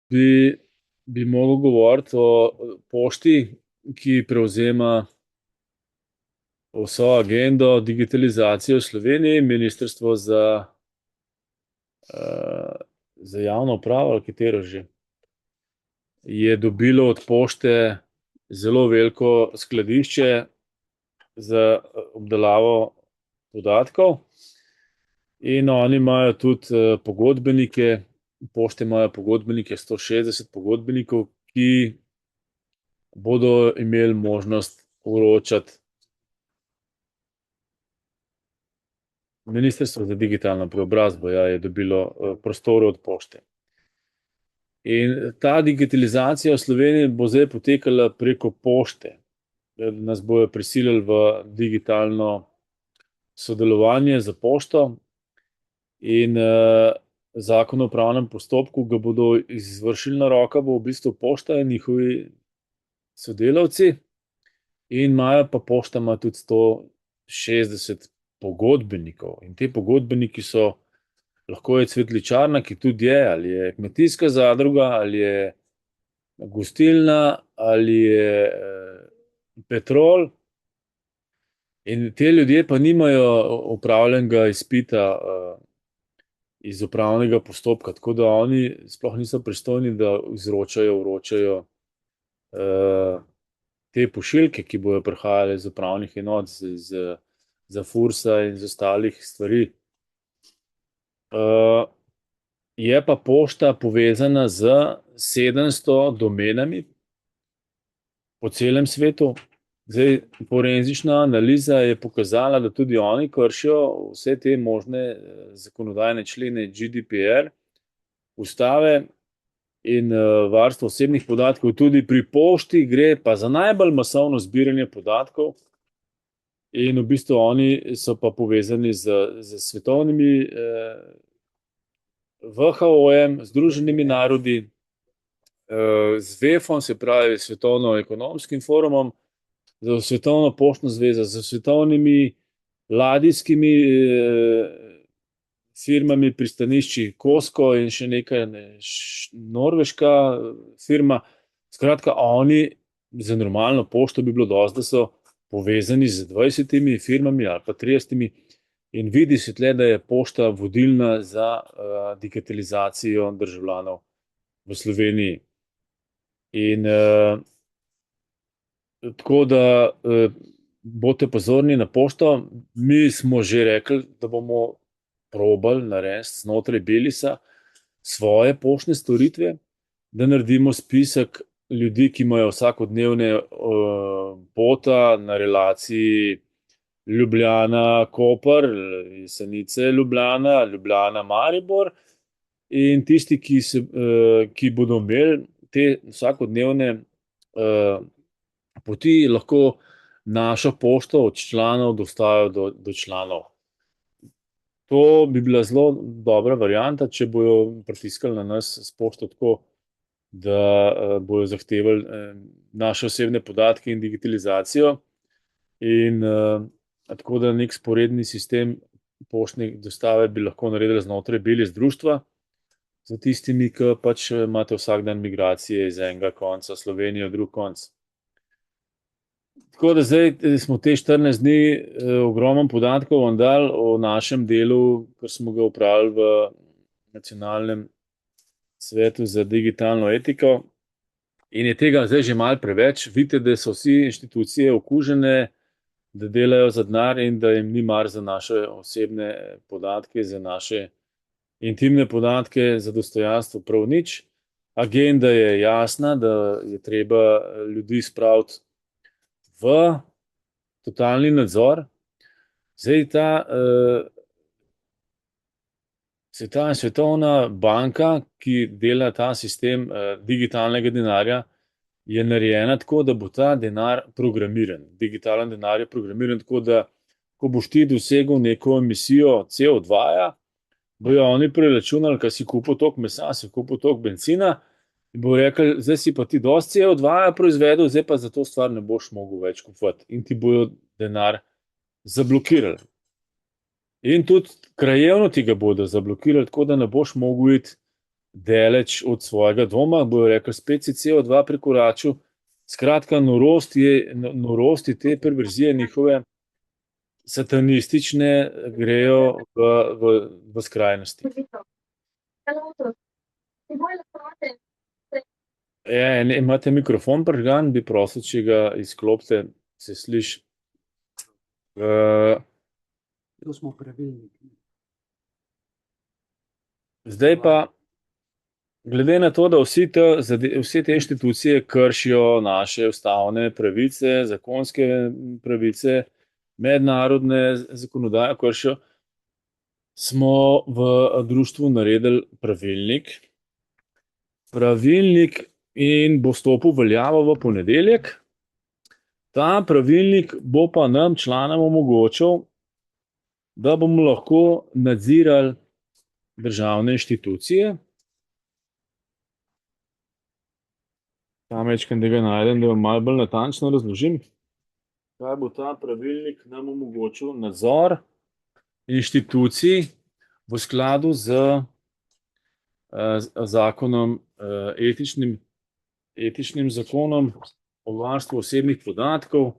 bi, bi mogel govoriti o pošti, ki prevzema vso agendo digitalizacije v Sloveniji, Ministrstvo eh, za javno upravo, ali katero že, je dobilo od pošte zelo veliko skladišče za obdelavo podatkov in oni imajo tudi pogodbenike, pošte imajo pogodbenike, 160 pogodbenikov, ki bodo imeli možnost vročati. Ministrstvo za digitalno preobrazbo je dobilo prostore od pošte. In ta digitalizacija v Sloveniji bo zdaj potekala preko pošte. Nas bojo prisilili v digitalno sodelovanje za pošto in zakon o upravnem postopku ga bodo izvršilna roka, bo v bistvu pošta in njihovi sodelavci, in imajo pa pošta ima tudi 160 pogodbenikov. In te pogodbeniki so, lahko je cvetličarna, ki tudi je, ali je kmetijska zadruga, ali je gostilna, ali je Petrol. In te ljudje pa nimajo opravljenega izpita iz upravnega postopka, tako da oni sploh niso pristojni, da izročajo, vročajo te pošiljke, ki bojo prihajale iz upravnih enot, za Fursa in z ostalih stvari. Je pa pošta povezana z 700 domenami po celem svetu. Zdaj, forenzična analiza je pokazala, da tudi oni kršijo vse te možne zakonodajne člene GDPR, ustave in varstvo osebnih podatkov. Tudi pri pošti gre pa za najbolj masovno zbiranje podatkov. In v bistvu oni so pa povezani z svetovnimi WHO-jem, Združenimi narodi, z WEF-om, se pravi Svetovno ekonomskim forumom, z Svetovno poštno zvezo, z svetovnimi ladijskimi firmami, pristanišči Cosco in še nekaj, norveška firma. Skratka, oni za normalno pošto bi bilo dosti, da so povezani z 20 firmami ali pa 30, in vidi se tle, da je pošta vodilna za digitalizacijo državljanov v Sloveniji. In tako da boste pozorni na pošto. Mi smo že rekli, da bomo probali narediti znotraj Belisa svoje poštne storitve, da naredimo spisek ljudi, ki imajo vsakodnevne pota na relaciji Ljubljana-Koper, Jesenice-Ljubljana, Ljubljana-Maribor, in tisti, ki bodo imeli te vsakodnevne poti, lahko našo pošto od članov dostajajo do članov. To bi bila zelo dobra varianta, če bojo pritiskali na nas s pošto tako, da bojo zahtevali naše osebne podatke in digitalizacijo. In tako da nek sporedni sistem poštne dostave bi lahko naredili znotraj Belis društva, za tistimi, ki pač imate vsak dan migracije iz enega konca Slovenije v drug konc. Tako da zdaj smo te 14 dni ogromno podatkov vam dali o našem delu, ker smo ga opravili v Nacionalnem svetu za digitalno etiko, in je tega zdaj že malo preveč. Vidite, da so vsi inštitucije okužene, da delajo za denar in da jim ni mar za naše osebne podatke, za naše intimne podatke, za dostojanstvo prav nič. Agenda je jasna, da je treba ljudi spraviti v totalni nadzor. Zdaj ta Svetovna banka, ki dela ta sistem digitalnega denarja, je narejena tako, da bo ta denar programiran. Digitalen denar je programiran tako, da ko boš ti dosegel neko emisijo CO2, bojo oni preračunali, kaj si kupil toliko mesa, si kupil toliko bencina, in bo rekel, zdaj si pa ti dosti CO2 proizvedel, zdaj pa za to stvar ne boš mogel več kupovati. In ti bojo denar zablokirali. In tudi krajevno ti ga bodo zablokirali, tako da ne boš mogel iti daleč od svojega doma, bojo rekli, spet si CO2 prekoračil. Skratka, norosti te perverzije njihove satanistične grejo v skrajnosti. Imate mikrofon prižgan, bi prosil, če ga izklopite, se sliši. To smo pravilniki. Zdaj pa, glede na to, da vse te inštitucije kršijo naše ustavne pravice, zakonske pravice, mednarodne zakonodaje kršijo, smo v društvu naredili pravilnik in bo stopil v veljavo v ponedeljek. Ta pravilnik bo pa nam, članom, omogočal, da bomo lahko nadzirali državne inštitucije. Tam večkrat, da ga najdem, da vam malo bolj natančno razložim, kaj bo ta pravilnik nam omogočil. Nadzor inštitucij v skladu z zakonom, etičnim zakonom o varstvu osebnih podatkov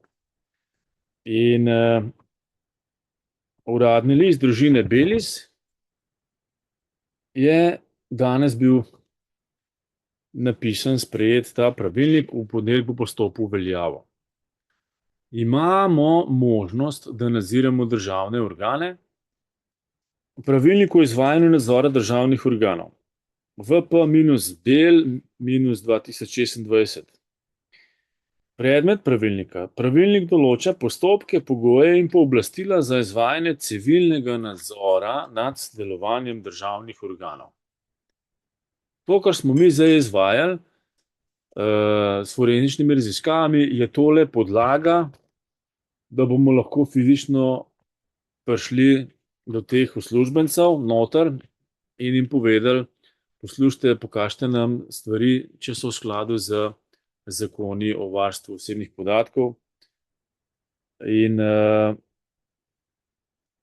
in uradni list družine Belis je danes bil napisan, sprejet ta pravilnik, v ponedeljek bo stopil v veljavo. Imamo možnost, da nadziramo državne organe. V pravilniku o izvajanju nadzora državnih organov. VP-BEL-2026. Predmet pravilnika. Pravilnik določa postopke, pogoje in pooblastila za izvajanje civilnega nadzora nad delovanjem državnih organov. To, kar smo mi zdaj izvajali s forenzičnimi raziskavami, je tole podlaga, da bomo lahko fizično prišli do teh uslužbencev noter in jim povedali, poslušajte, pokažite nam stvari, če so v skladu z zakoni o varstvu osebnih podatkov. In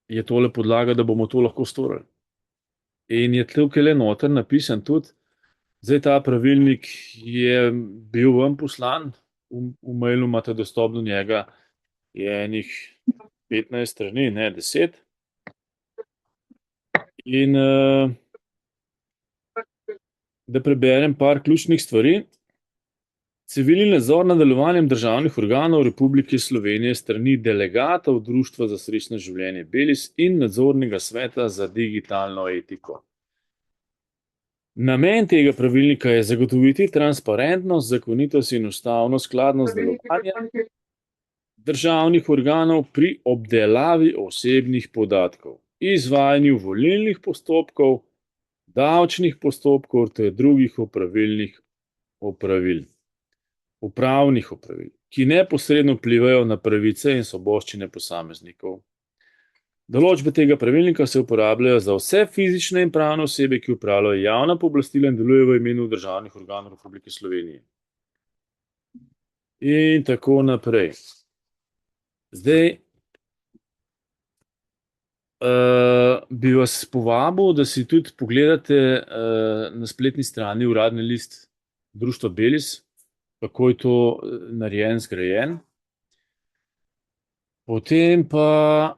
je tole podlaga, da bomo to lahko storili. In je tukaj le noter napisan tudi, zdaj ta pravilnik je bil vam poslan, v mailu imate dostop do njega, je enih 15 strani, ne 10. In da preberem par ključnih stvari. Civilni nadzor nad delovanjem državnih organov Republike Slovenije strani delegatov Društva za srečno življenje Belis in nadzornega sveta za digitalno etiko. Namen tega pravilnika je zagotoviti transparentnost, zakonitost in ustavno skladnost delovanja državnih organov pri obdelavi osebnih podatkov, izvajanju volilnih postopkov, davčnih postopkov ter drugih upravnih opravil, ki neposredno vplivajo na pravice in svoboščine posameznikov. Določbe tega pravilnika se uporabljajo za vse fizične in pravne osebe, ki opravljajo javna pooblastila in delujejo v imenu državnih organov Republike Slovenije. In tako naprej. Zdaj bi vas povabil, da si tudi pogledate na spletni strani uradni list Društva Belis, kako je to narejen, zgrajen. Potem pa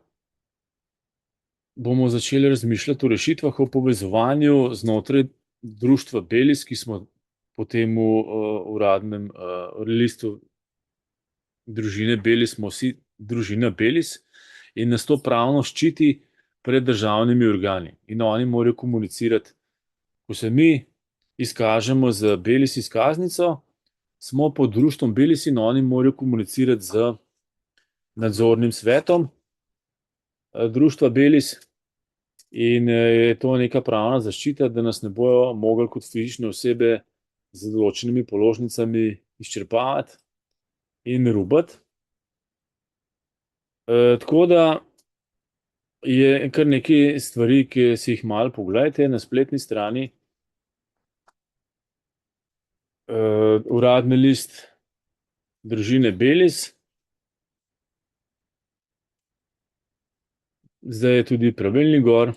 bomo začeli razmišljati o rešitvah, o povezovanju znotraj Društva Belis, ki smo po tem uradnem listu družine Belis, smo vsi družina Belis in nas to pravno ščiti pred državnimi organi. In oni morajo komunicirati. Ko se mi izkažemo z Belis izkaznico, smo pod društvom Belis in oni morajo komunicirati z nadzornim svetom društva Belis in je to neka pravna zaščita, da nas ne bojo mogli kot fizične osebe z določenimi položnicami izčrpavati in rubati. Tako da je kar nekaj stvari, ki si jih malo pogledajte na spletni strani. Uradni list družine Belis. Zdaj je tudi pravilnik gor.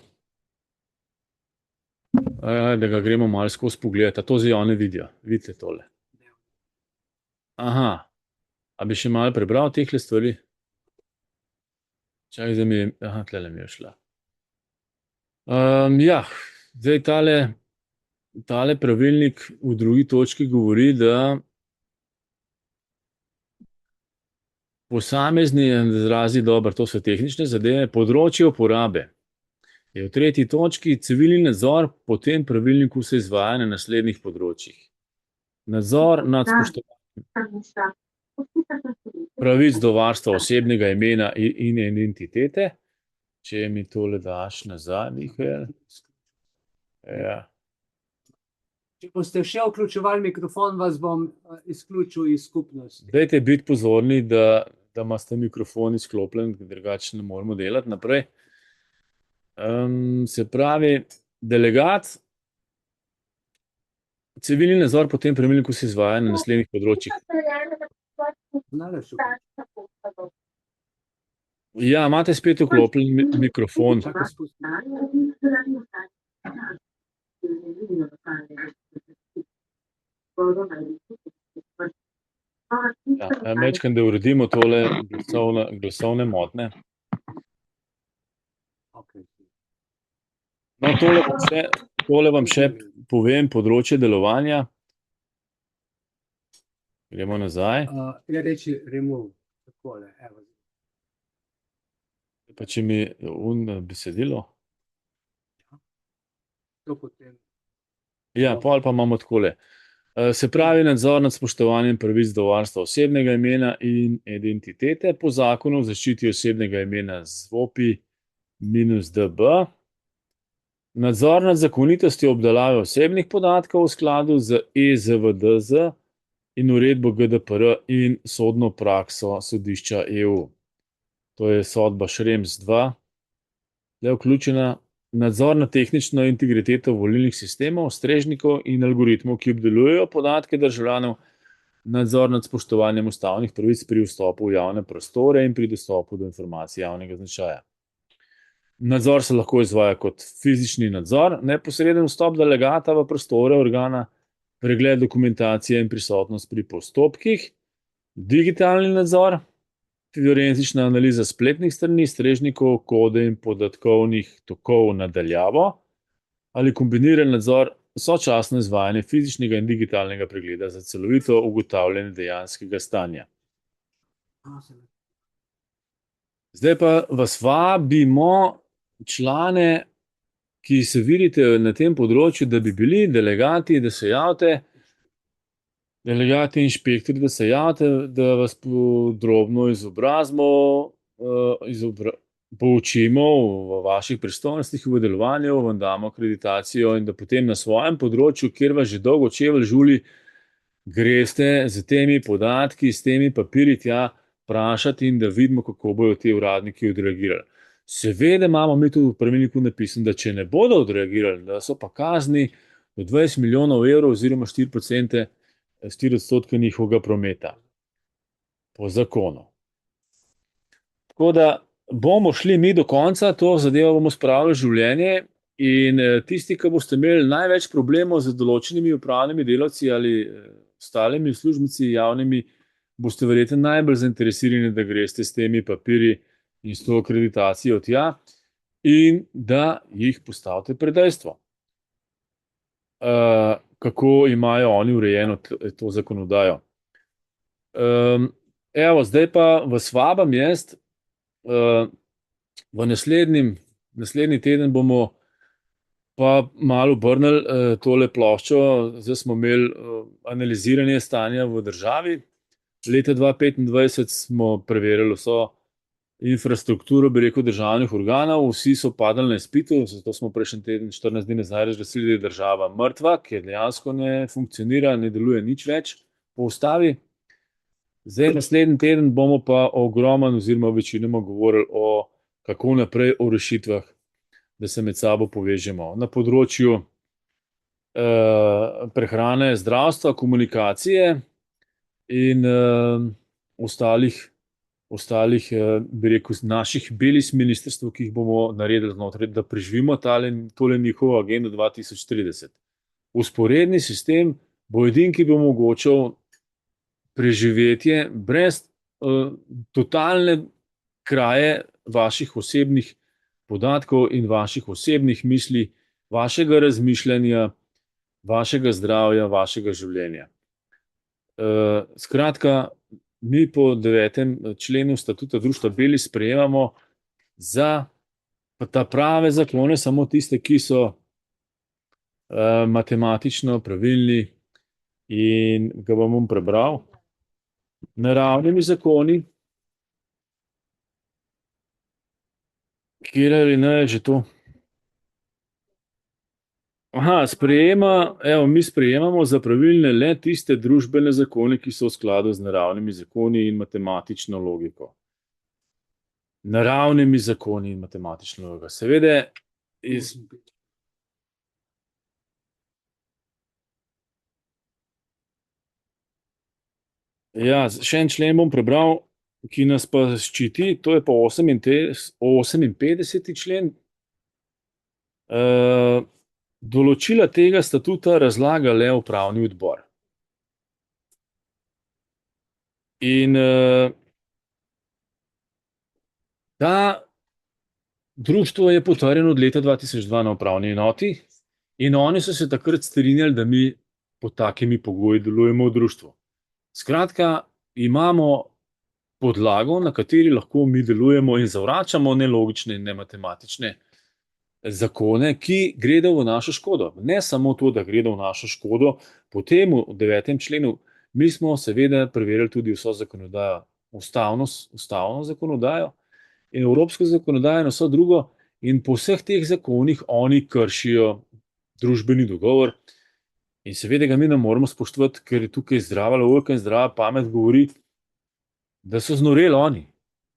Da ga gremo malo skozi pogled. A to zdaj oni vidijo. Vidite tole. Aha. A bi še malo prebral tehle stvari? Čakaj, zdaj mi je, aha, tlele mi je šla. Ja, zdaj tale pravilnik v drugi točki govori, da posamezni izrazi, dobro, to so tehnične zadeve, področje uporabe. Je v tretji točki civilni nadzor, po tem pravilniku se izvaja na naslednjih področjih. Nadzor nad spoštovanjem pravic do varstva osebnega imena in identitete. Če mi tole daš nazaj, Mihael. Ja. Če boste še vključevali mikrofon, vas bom izključil iz skupnosti. Dajte biti pozorni, da imate mikrofon izklopljen, drugače ne moremo delati naprej. Se pravi, delegat, civilni nadzor po tem pravilniku se izvaja na naslednjih področjih. Ja, imate spet vklopljen mikrofon. Čakaj, spusti. Ja, majčkeno, da uredimo tole glasovne motnje. Okej. No, tole vam še povem, področje delovanja. Gremo nazaj. Ja, reči remove. Takole, evo. Pa če mi besedilo. To potem. Ja, pol pa imamo takole. Se pravi, nadzor nad spoštovanjem pravic do varstva osebnega imena in identitete po zakonu o zaščiti osebnega imena ZVOPI-DB. Nadzor nad zakonitostjo obdelave osebnih podatkov v skladu z EZVDZ in uredbo GDPR in sodno prakso sodišča EU. To je sodba Šrems 2. Je vključena nadzor nad tehnično integriteto volilnih sistemov, strežnikov in algoritmov, ki obdelujejo podatke državljanov, nadzor nad spoštovanjem ustavnih pravic pri vstopu v javne prostore in pri dostopu do informacij javnega značaja. Nadzor se lahko izvaja kot fizični nadzor, neposreden vstop delegata v prostore organa, pregled dokumentacije in prisotnost pri postopkih, digitalni nadzor, forenzična analiza spletnih strani, strežnikov, kode in podatkovnih tokov na daljavo ali kombiniran nadzor, sočasno izvajanje fizičnega in digitalnega pregleda za celovito ugotavljanje dejanskega stanja. Zdaj pa vas vabimo, člane, ki se vidite na tem področju, da bi bili delegati, da se javite, delegati inšpektori, da se javite, da vas podrobno poučimo v vaših pristojnostih v delovanju, vam damo akreditacijo in da potem na svojem področju, kjer vas že dolgo čevelj žuli, greste z temi podatki, s temi papirji tja vprašati in da vidimo, kako bojo ti uradniki odreagirali. Seveda imamo mi tudi v pravilniku napisano, da če ne bodo odreagirali, da so pa kazni do 20 milijonov evrov oziroma 4% njihovega prometa. Po zakonu. Tako da bomo šli mi do konca, to zadevo bomo spravili v življenje in tisti, ki boste imeli največ problemov z določenimi upravnimi delavci ali ostalimi uslužbenci javnimi, boste verjetno najbolj zainteresirani, da greste s temi papirji in s to akreditacijo tja in da jih postavite pred dejstvo. Kako imajo oni urejeno to zakonodajo. Evo, zdaj pa vas vabam jaz, v naslednji teden bomo pa malo obrnili tole ploščo. Zdaj smo imeli analiziranje stanja v državi. Leta 2025 smo preverili vso infrastrukturo, bi rekel, državnih organov, vsi so padali na izpitu, zato smo prejšnji teden, 14 dni nazaj, razglasili, da je država mrtva, ker dejansko ne funkcionira, ne deluje nič več po ustavi. Zdaj, naslednji teden bomo pa ogromno oziroma večinoma govorili o kako naprej, o rešitvah, da se med sabo povežemo. Na področju prehrane, zdravstva, komunikacije in ostalih, bi rekel, naših belih ministrstv, ki jih bomo naredili znotraj, da preživimo tole njihovo agendo 2030. Usporedni sistem bo edin, ki bo omogočal preživetje brez totalne kraje vaših osebnih podatkov in vaših osebnih misli, vašega razmišljanja, vašega zdravja, vašega življenja. Skratka, mi po 9. členu statuta Društva Beli sprejemamo za ta prave zakone samo tiste, ki so matematično pravilni, in ga bom prebral. Naravnimi zakoni, kjer ali ne je že to? Mi sprejemamo za pravilne le tiste družbene zakone, ki so v skladu z naravnimi zakoni in matematično logiko. Naravnimi zakoni in matematično logiko. Seveda, še en člen bom prebral, ki nas pa ščiti, to je pa 58. člen. Določila tega statuta razlaga le upravni odbor. In ta društvo je potrjeno od leta 2002 na upravni enoti in oni so se takrat strinjali, da mi pod takimi pogoji delujemo v društvu. Skratka, imamo podlago, na kateri lahko mi delujemo in zavračamo nelogične in nematematične zakone, ki gredo v našo škodo. Ne samo to, da gredo v našo škodo, potem v 9. členu mi smo seveda preverili tudi vso zakonodajo, ustavno zakonodajo in evropsko zakonodajo in vso drugo, in po vseh teh zakonih oni kršijo družbeni dogovor. In seveda ga mi ne moremo spoštovati, ker je tukaj zdrava logika in zdrava pamet govori, da so znoreli oni,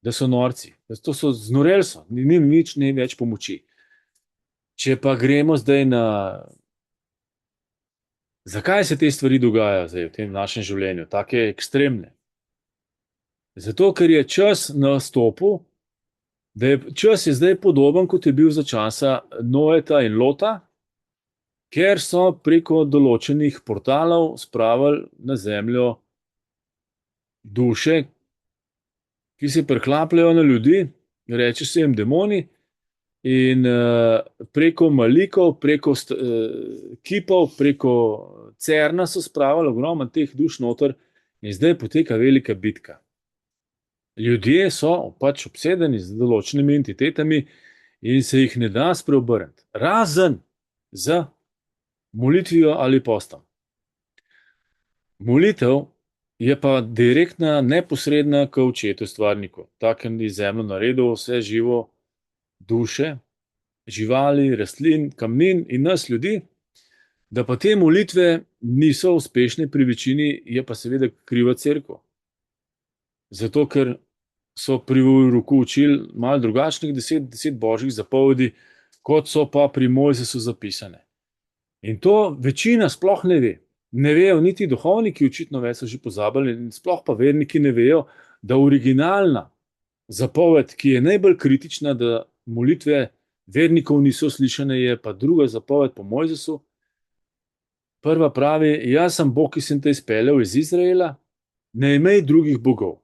da so norci, znoreli so, ni nič ne več pomoči. Če pa gremo zdaj na, zakaj se te stvari dogajajo zdaj v tem našem življenju, take ekstremne? Zato, ker je čas nastopil, čas je zdaj podoben, kot je bil za časa Noeta in Lota, ker so preko določenih portalov spravili na zemljo duše, ki se preklapljajo na ljudi, reče se jim demoni, in preko malikov, preko kipov, preko Cerna so spravili ogromno teh duš noter in zdaj poteka velika bitka. Ljudje so pač obsedeni z določenimi entitetami in se jih ne da spreobrniti, razen z molitvijo ali postom. Molitev je pa direktna, neposredna k očetu stvarniku, takem je zemljo naredil vse živo, duše, živali, rastlin, kamnin in nas ljudi. Da pa te molitve niso uspešne pri večini, je pa seveda kriva cerkev. Zato, ker so pri Uruku učili malo drugačnih 10 božjih zapovedi, kot so pa pri Mojzesu zapisane. In to večina sploh ne ve. Ne vejo niti duhovniki, očitno več so že pozabili, in sploh pa verniki ne vejo, da originalna zapoved, ki je najbolj kritična, da molitve vernikov niso slišane, je pa druga zapoved po Mojzesu. Prva pravi, jaz sem Bog, ki sem te izpeljal iz Izraela, ne imej drugih bogov,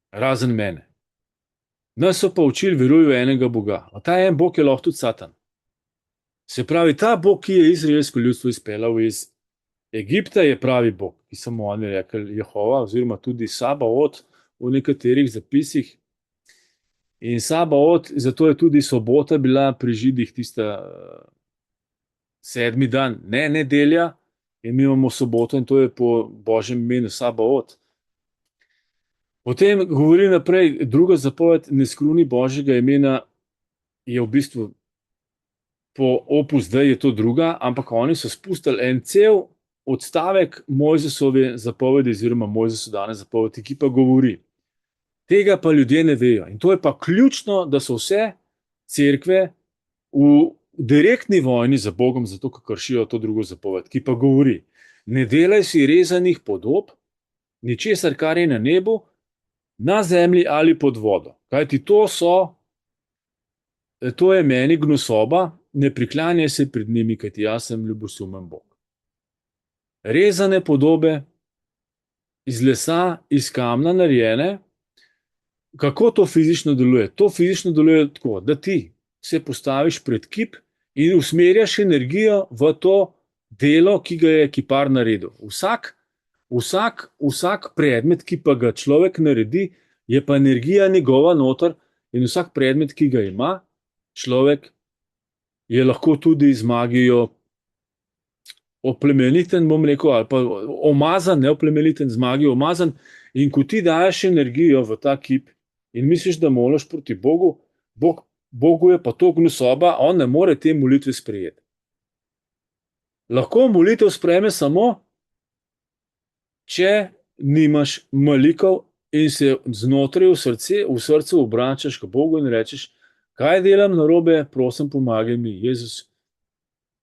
razen mene. Nas so pa učili, veruj v enega Boga. A ta en Bog je lahko tudi Satan. Se pravi, ta Bog, ki je izraelsko ljudstvo izpeljal iz Egipta, je pravi Bog, ki so mu oni rekli Jehova, oziroma tudi Sabaot v nekaterih zapisih. In Sabaot, zato je tudi sobota bila pri Židih tista 7. dan, ne nedelja, in mi imamo soboto in to je po božjem imenu Sabaot. Potem govori naprej, druga zapoved, ne skruni božjega imena, je v bistvu po Opus Dei je to druga, ampak oni so spustili en cel odstavek Mojzesove zapovedi oziroma Mojzesu dane zapovedi, ki pa govori. Tega pa ljudje ne vejo. In to je pa ključno, da so vse cerkve v direktni vojni za Bogom, zato ker kršijo to drugo zapoved, ki pa govori, ne delaj si rezanih podob, ničesar, kar je na nebu, na zemlji ali pod vodo. Kajti to je meni gnusoba, ne priklanjaj se pred njimi, kajti jaz sem ljubosumen Bog. Rezane podobe iz lesa, iz kamna narejene. Kako to fizično deluje? To fizično deluje tako, da ti se postaviš pred kip in usmerjaš energijo v to delo, ki ga je kipar naredil. Vsak predmet, ki pa ga človek naredi, je pa energija njegova noter, in vsak predmet, ki ga ima človek, je lahko tudi z magijo oplemeniten, bom rekel, ali pa omazan, ne oplemeniten, z magijo omazan. In ko ti daješ energijo v ta kip in misliš, da moliš proti Bogu, Bogu je pa to gnusoba, on ne more te molitve sprejeti. Lahko molitev sprejme samo, če nimaš malikov in se znotraj v srcu obračaš k Bogu in rečeš, kaj delam narobe, prosim, pomagaj mi, Jezus,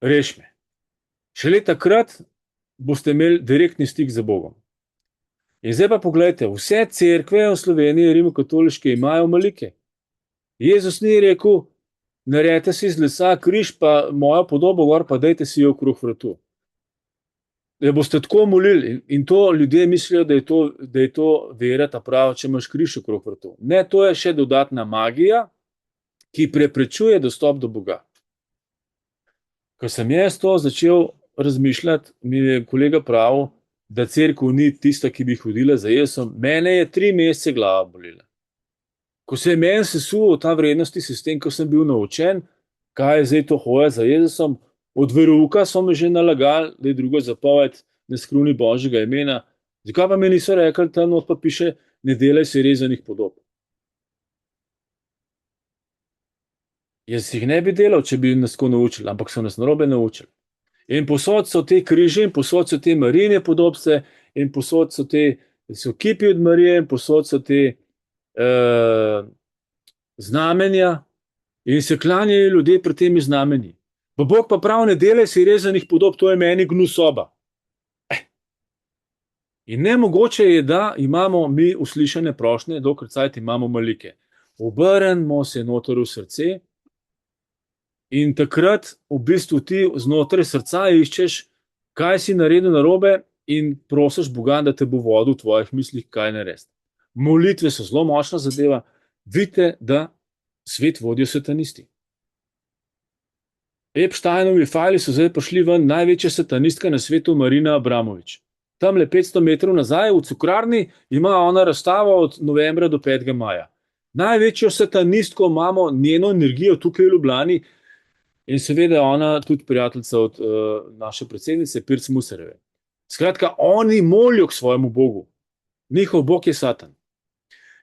reš me. Šele takrat boste imeli direktni stik z Bogom. In zdaj pa pogledajte, vse cerkve v Sloveniji, rimokatoliške, imajo malike. Jezus ni rekel, naredite si iz lesa križ, pa mojo podobo gor, pa dajte si jo okrog vratu. Da boste tako molili, in to ljudje mislijo, da je to vera ta prava, če imaš križ okrog vratu. Ne, to je še dodatna magija, ki preprečuje dostop do Boga. Ko sem jaz to začel razmišljati, mi je kolega pravil, da cerkev ni tista, ki bi hodila za Jezusom. Mene je 3 mesece glava bolela. Ko se je meni sesul ta vrednosti sistem, ko sem bil naučen, kaj je zdaj to hoja za Jezusom, od verouka so me že nalagali, da je druga zapoved, ne skruni Božjega imena. Zakaj pa mi niso rekli, tam not pa piše, ne delaj se rezanih podob. Jaz jih ne bi delal, če bi nas tako naučili, ampak so nas narobe naučili. In posod so te križi, in posod so te Marijine podobce, in posod so kipi od Marije, in posod so te znamenja, in se klanjajo ljudje pred temi znamenji. Pa Bog pa prav, ne delaj si rezanih podob, to je meni gnusoba. In nemogoče je, da imamo mi uslišane prošnje, dokler cajt imamo malike. Obrnimo se noter v srce, in takrat v bistvu ti znotraj srca iščeš, kaj si naredil narobe, in prosiš Boga, da te bo vodil v tvojih mislih, kaj narediti. Molitve so zelo močna zadeva. Vidite, da svet vodijo satanisti. Epsteinovi fajli so zdaj prišli ven, največja satanistka na svetu, Marina Abramovič. Tam le 500 metrov nazaj v cukrarni ima ona razstavo od novembra do 5. maja. Največjo satanistko imamo, njeno energijo tukaj v Ljubljani, in seveda ona tudi prijateljica od naše predsednice Pirc Musarjeve. Skratka, oni molijo k svojemu Bogu. Njihov Bog je Satan.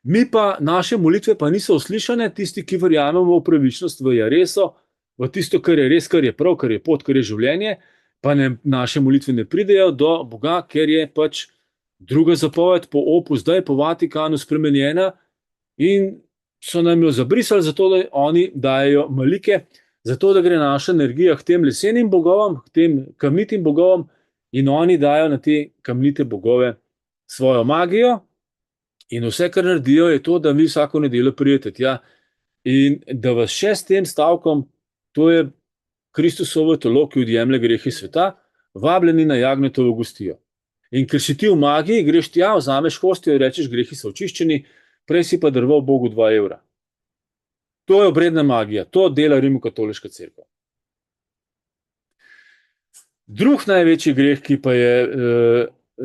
Mi pa, naše molitve pa niso uslišane, tisti, ki verjamemo v pravičnost, v Jareso, v tisto, kar je res, kar je prav, kar je pot, kar je življenje, pa naše molitve ne pridejo do Boga, ker je pač druga zapoved po Opus Dei, po Vatikanu spremenjena, in so nam jo zabrisali, zato da oni dajo malike, zato da gre naša energija k tem lesenim bogovom, k tem kamnitim bogovom, in oni dajo na te kamnite bogove svojo magijo, in vse, kar naredijo, je to, da vi vsako nedeljo pridete tja in da vas še s tem stavkom, to je Kristusovo telo, ki odjemlje grehe sveta, vabljeni na Jagnjetovo gostijo. In ker si ti v magiji, greš tja, vzameš hostijo in rečeš, grehi so očiščeni, prej si pa daroval Bogu 2 evra. To je obredna magija, to dela Rimokatoliška cerkev. Drug največji greh, ki pa je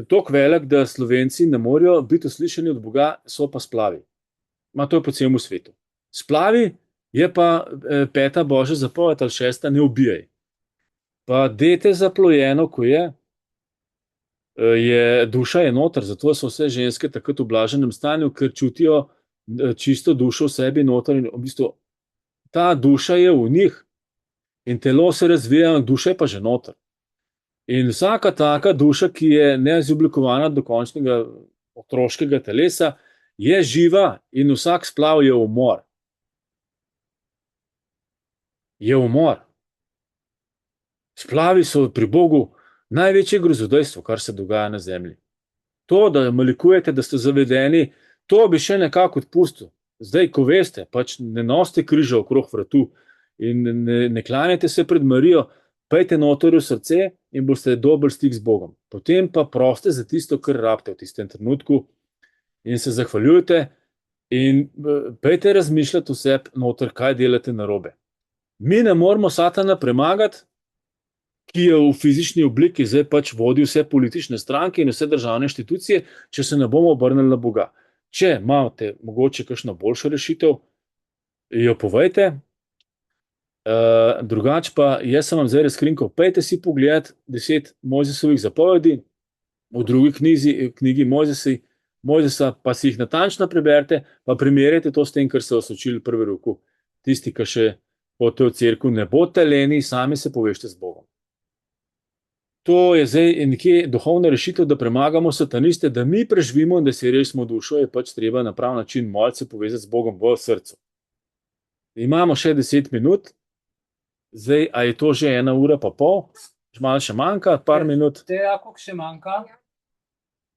toliko velik, da Slovenci ne morejo biti uslišani od Boga, so pa splavi. To je po celem svetu. Splavi je pa 5. Božja zapoved ali 6. ne ubijaj. Pa dete zaplojeno, ko je duša je noter, zato so vse ženske takrat v blaženem stanju, ker čutijo čisto dušo v sebi noter, in v bistvu ta duša je v njih in telo se razvija, duša je pa že noter. In vsaka taka duša, ki je neizoblikovana do končnega otroškega telesa, je živa, in vsak splav je umor. Je umor. Splavi so pri Bogu največje grozodejstvo, kar se dogaja na zemlji. To, da malikujete, da ste zavedeni, To bi še nekako odpustil. Zdaj, ko veste, pač ne nosite križa okrog vratu in ne klanjate se pred Marijo, pejte noter v srce in boste dober stik z Bogom. Potem pa proste za tisto, kar rabite v tistem trenutku in se zahvaljujte in pejte razmišljati vse noter, kaj delate narobe. Mi ne moramo Satana premagati, ki je v fizični obliki zdaj pač vodi vse politične stranke in vse državne inštitucije, če se ne bomo obrnili na Boga. Če imate mogoče kakšno boljšo rešitev, jo povejte. Drugače pa jaz sem vam zdaj razkrinkal, pejte si pogledati 10 Mojzesovih zapovedi v drugi knjigi Mojzesa, pa si jih natančno preberite, pa primerjajte to s tem, kar so vas učili v prvi roku. Tisti, ki še hodite v cerkev, ne bodite leni, sami se povežite z Bogom. To je zdaj nekje duhovna rešitev, da premagamo sataniste, da mi preživimo in da si rešimo dušo, je pač treba na prav način malce povezati z Bogom v srcu. Imamo še 10 minut, zdaj, a je to že 1,5 ure? Malo še manjka, par minut. Te, koliko še manjka?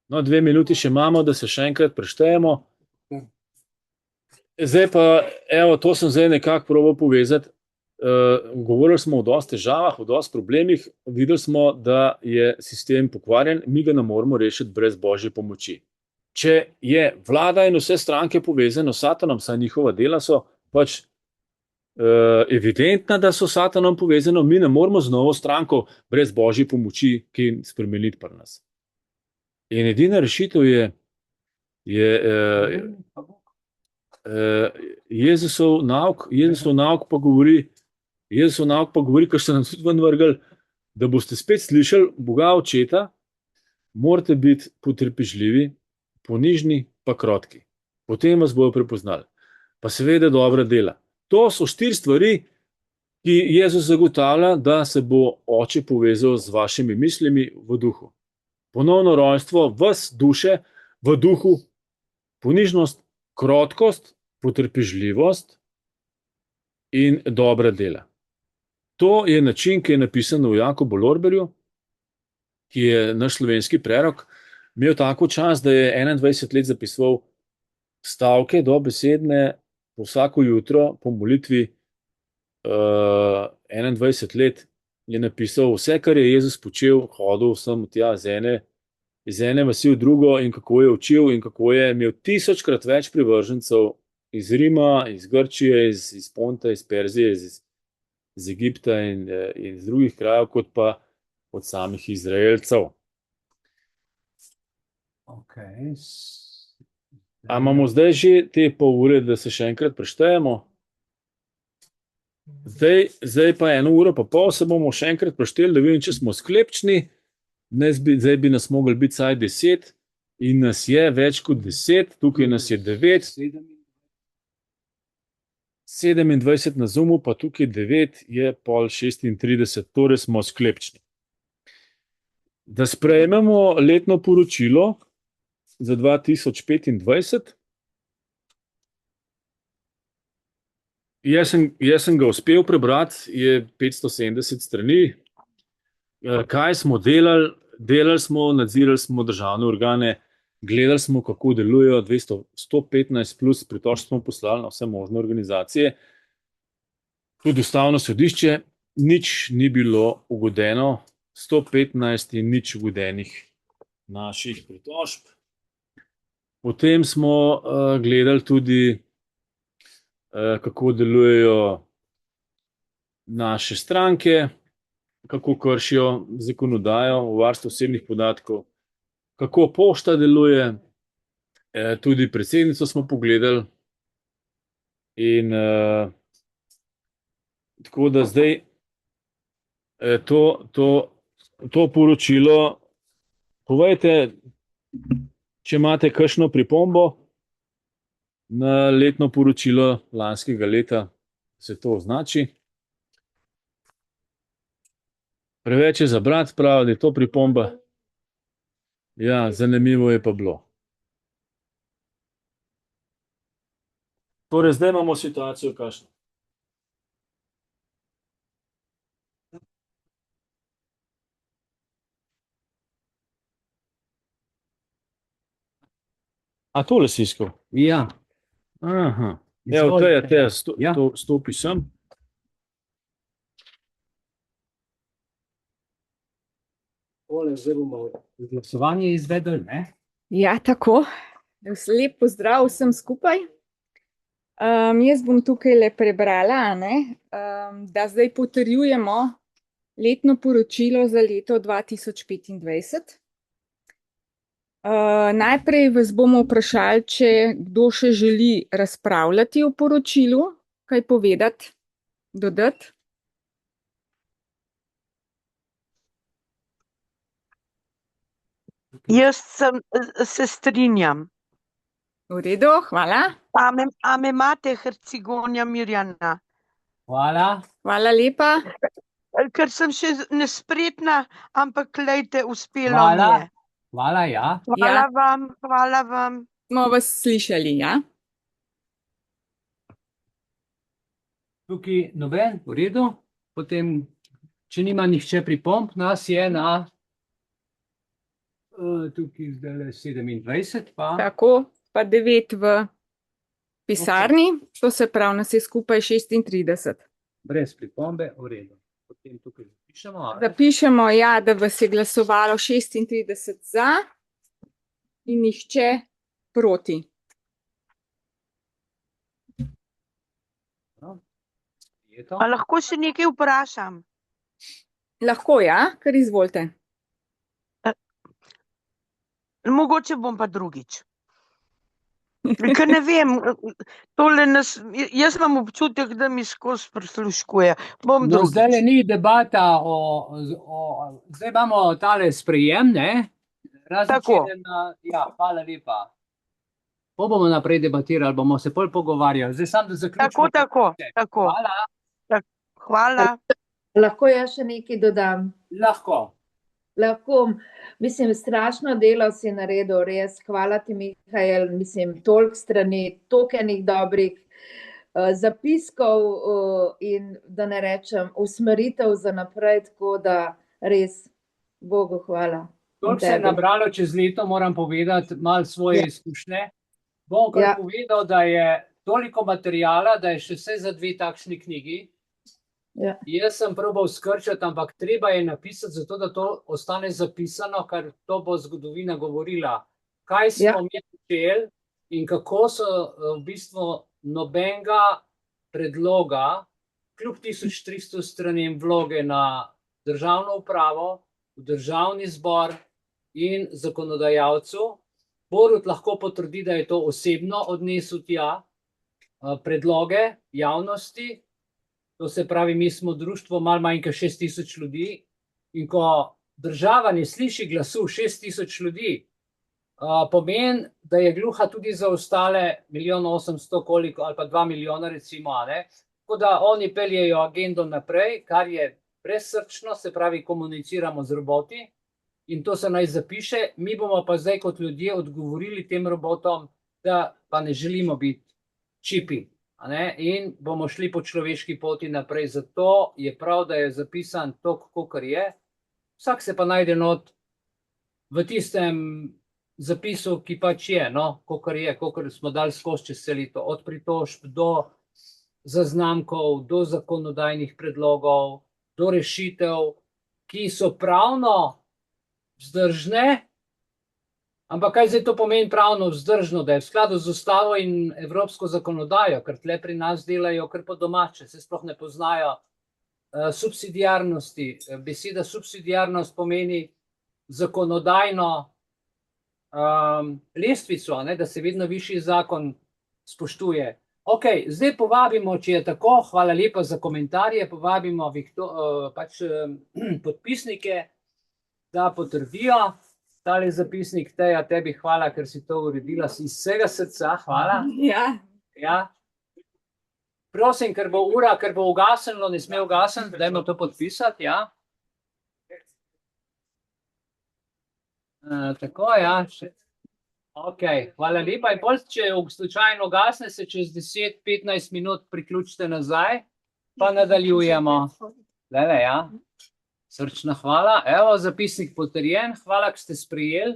No, 2 minuti še imamo, da se še enkrat preštejemo. Zdaj pa, evo, to sem zdaj nekako probal povezati. Govorili smo o dosti težavah, o dosti problemih, videli smo, da je sistem pokvarjen, mi ga ne moremo rešiti brez božje pomoči. Če je vlada in vse stranke povezane s Satanom, saj njihova dela so pač evidentna, da so s Satanom povezane, mi ne moremo z novo stranko brez božje pomoči kaj spremeniti pri nas. In edina rešitev je Jezusov nauk pa govori, kar ste nam tudi ven vrgli, da boste spet slišali Boga očeta, morate biti potrpežljivi, ponižni pa krotki. Potem vas bodo prepoznali. Pa seveda dobra dela. To so 4 stvari, ki Jezus zagotavlja, da se bo oče povezal z vašimi mislimi v duhu. Ponovno rojstvo vas duše v duhu, ponižnost, krotkost, potrpežljivost in dobra dela. To je način, ki je napisan v Jakobu Lorberju, ki je naš slovenski prerok, imel tako čas, da je 21 let zapisoval stavke dobesedne vsako jutro po molitvi. 21 let je napisal vse, kar je Jezus počel, hodil sem tja iz ene vasi v drugo in kako je učil in kako je imel 1000-krat več privržencev iz Rima, iz Grčije, iz Ponta, iz Perzije, iz Egipta in iz drugih krajev, kot pa od samih Izraelcev. Okay. A imamo zdaj že te pol ure, da se še enkrat preštejemo? Zdaj pa 1,5 ure se bomo še enkrat prešteli, da vidim, če smo sklepčni. Zdaj bi nas mogli biti vsaj 10 in nas je več kot 10, tukaj nas je 9. 27 na Zoomu, pa tukaj 9 je pol 36, torej smo sklepčni. Da sprejmemo letno poročilo za 2025. Jaz sem ga uspel prebrati, je 570 strani. Kaj smo delali? Delali smo, nadzirali smo državne organe, gledali smo, kako delujejo, 115 plus pritožb smo poslali na vse možne organizacije. Tudi Ustavno sodišče, nič ni bilo ugodeno, 115 in nič ugodenih naših pritožb. Potem smo gledali tudi, kako delujejo naše stranke, kako kršijo zakonodajo o varstvu osebnih podatkov, kako pošta deluje, tudi predsednico smo pogledali. In tako da zdaj to poročilo, povejte, če imate kakšno pripombo na letno poročilo lanskega leta, se to označi. Preveč je za brati, pravi, da je to pripomba. Ja, zanimivo je pa bilo. Torej, zdaj imamo situacijo kakšno. A tole si iskal? Ja. Aha. Evo, Teja, Ja. stopi sem. Tole, zdaj bomo glasovanje izvedeli, ne? Ja, tako. Lep pozdrav vsem skupaj. Jaz bom tukaj le prebrala, da zdaj potrjujemo letno poročilo za leto 2025. Najprej vas bomo vprašali, če kdo še želi razpravljati o poročilu, kaj povedati, dodati. Jaz se strinjam. V redu, hvala. A me imate, Hercigonja Mirjana? Hvala. Hvala lepa. Ker sem še nespretna, ampak glejte, uspelo mi Hvala. je. Hvala, ja. Hvala vam. Smo vas slišali, ja? Tukaj noben, v redu. Potem, če nima nihče pripomb, nas je na tukaj zdaj 27, pa Tako, pa 9 v pisarni, to se pravi, nas je skupaj 36. brez pripombe, v redu. Potem tukaj zapišemo. Zapišemo, ja, da vas je glasovalo 36 za in nihče proti. A lahko še nekaj vprašam? Lahko, ja, kar izvolite. Mogoče bom pa drugič. Ker ne vem, jaz imam občutek, da mi skozi prisluškuje. Bom No, drugič. zdaj ni debata zdaj imamo tale sprejem, ne? Tako. Ja, hvala lepa. Po bomo naprej debatirali, bomo se pol pogovarjali. Zdaj sam, da zaključimo. Tako. Hvala. Lahko jaz še nekaj dodam? Lahko. Lahko, mislim, strašno delo si naredil, res, hvala ti, Mihajl, mislim, toliko strani, toliko enih dobrih zapiskov in da ne rečem, usmeritev za naprej, tako da res, Bogu hvala. Toliko se je nabralo čez leto, moram povedati, malo svoje izkušnje. Bom kar povedal, da je toliko materijala, da je še vse za 2 takšni knjigi. Ja. Jaz sem probal skrčati, ampak treba je napisati, zato da to ostane zapisano, ker to bo zgodovina govorila. Kaj smo mi počeli in kako so v bistvu nobenega predloga, kljub 1300 stranem vloge na državno upravo, v državni zbor in zakonodajalcu. Borut lahko potrdi, da je to osebno odnesel tja predloge javnosti. To se pravi, mi smo društvo malo manj kot 6000 ljudi in ko država ne sliši glasu 6000 ljudi, pomeni, da je gluha tudi za ostale 1.800.000 koliko ali pa 2 milijona recimo, ne? Tako da oni peljejo agendo naprej, kar je brezsrčno, se pravi, komuniciramo z roboti in to se naj zapiše, mi bomo pa zdaj kot ljudje odgovorili tem robotom, da pa ne želimo biti čipi. In bomo šli po človeški poti naprej. Zato je prav, da je zapisan to, kakor je. Vsak se pa najde not v tistem zapisu, ki pač je, kakor smo dali skozi čez vse leto. Od pritožb do zaznamkov, do zakonodajnih predlogov, do rešitev, ki so pravno vzdržne. Ampak kaj zdaj to pomeni pravno vzdržno, da je v skladu z ustavo in evropsko zakonodajo, ker tle pri nas delajo kar po domače, se sploh ne poznajo subsidiarnosti. Beseda subsidiarnost pomeni zakonodajno lestvico, da se vedno višji zakon spoštuje. Ok, zdaj povabimo, če je tako, hvala lepa za komentarje, povabimo podpisnike, da potrdijo. Tale zapisnik, Teja, tebi hvala, ker si to uredila iz vsega srca, hvala. Ja. Prosim, ker bo ura, ker bo ugasnilo, ne sme ugasniti, dajmo to podpisati, ja. Tako, ja. Ok, hvala lepa. In pol, če slučajno ugasne, se čez 10-15 minut priključite nazaj, pa nadaljujemo. Lele, ja. Srčna hvala. Evo, zapisnik potrjen. Hvala, ki ste sprejeli.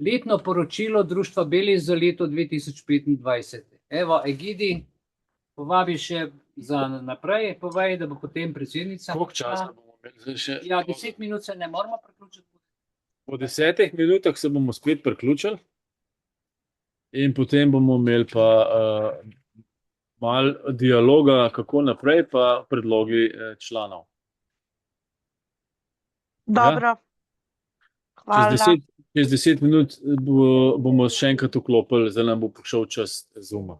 letno poročilo Društva Beli za leto 2025. Evo, Egidi, povabi še za naprej, povej, da bo potem predsednica. Koliko časa bomo imeli? Zdaj še... Ja, 10 minut se ne moramo priključiti. Po 10 minutah se bomo spet priključili in potem bomo imeli pa malo dialoga, kako naprej, pa predlogi članov. Dobro. Hvala. Čez 10 minut bomo še enkrat vklopili, zdaj nam bo prišel čas Zooma.